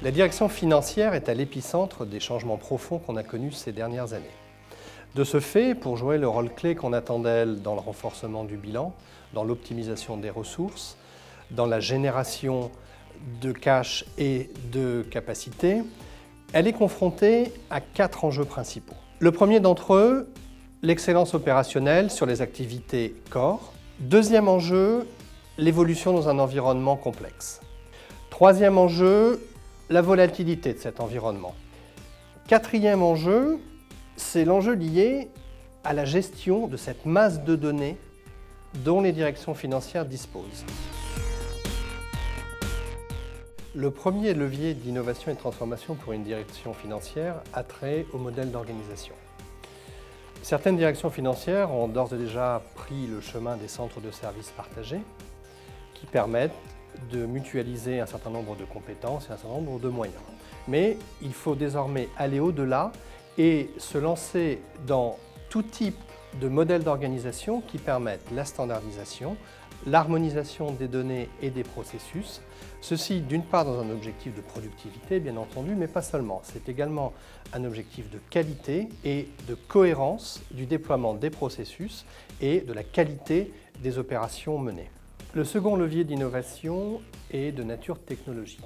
La direction financière est à l'épicentre des changements profonds qu'on a connus ces dernières années. De ce fait, pour jouer le rôle clé qu'on attend d'elle dans le renforcement du bilan, dans l'optimisation des ressources, dans la génération de cash et de capacité, elle est confrontée à 4 enjeux principaux. Le premier d'entre eux, l'excellence opérationnelle sur les activités core. Deuxième enjeu, l'évolution dans un environnement complexe. Troisième enjeu, la volatilité de cet environnement. Quatrième enjeu, c'est l'enjeu lié à la gestion de cette masse de données dont les directions financières disposent. Le premier levier d'innovation et de transformation pour une direction financière a trait au modèle d'organisation. Certaines directions financières ont d'ores et déjà pris le chemin des centres de services partagés qui permettent de mutualiser un certain nombre de compétences et un certain nombre de moyens. Mais il faut désormais aller au-delà et se lancer dans tout type de modèles d'organisation qui permettent la standardisation, l'harmonisation des données et des processus. Ceci, d'une part, dans un objectif de productivité, bien entendu, mais pas seulement. C'est également un objectif de qualité et de cohérence du déploiement des processus et de la qualité des opérations menées. Le second levier d'innovation est de nature technologique.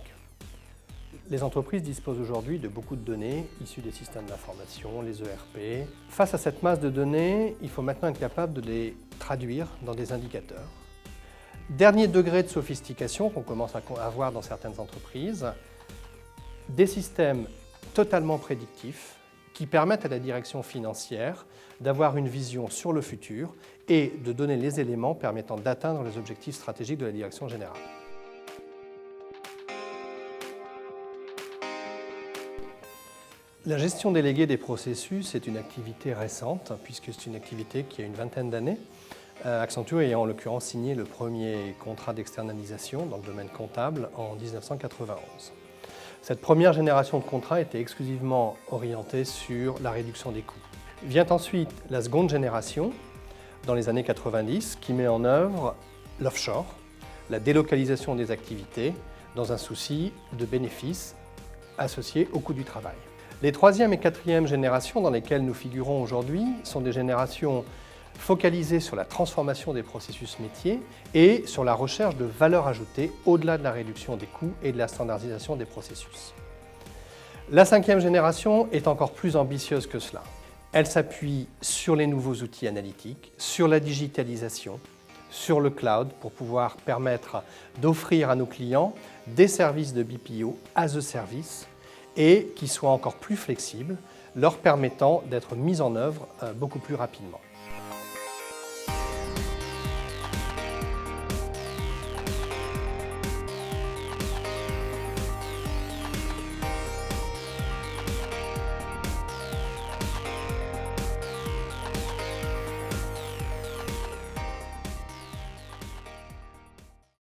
Les entreprises disposent aujourd'hui de beaucoup de données issues des systèmes d'information, les ERP. Face à cette masse de données, il faut maintenant être capable de les traduire dans des indicateurs. Dernier degré de sophistication qu'on commence à avoir dans certaines entreprises, des systèmes totalement prédictifs qui permettent à la direction financière d'avoir une vision sur le futur et de donner les éléments permettant d'atteindre les objectifs stratégiques de la direction générale. La gestion déléguée des processus est une activité récente, puisque c'est une activité qui a une vingtaine d'années. Accenture ayant en l'occurrence signé le premier contrat d'externalisation dans le domaine comptable en 1991. Cette première génération de contrats était exclusivement orientée sur la réduction des coûts. Vient ensuite la seconde génération, dans les années 90, qui met en œuvre l'offshore, la délocalisation des activités, dans un souci de bénéfices associés au coût du travail. Les troisième et quatrième générations dans lesquelles nous figurons aujourd'hui sont des générations focalisées sur la transformation des processus métiers et sur la recherche de valeur ajoutée au-delà de la réduction des coûts et de la standardisation des processus. La cinquième génération est encore plus ambitieuse que cela. Elle s'appuie sur les nouveaux outils analytiques, sur la digitalisation, sur le cloud pour pouvoir permettre d'offrir à nos clients des services de BPO as a service et qui soient encore plus flexibles, leur permettant d'être mis en œuvre beaucoup plus rapidement.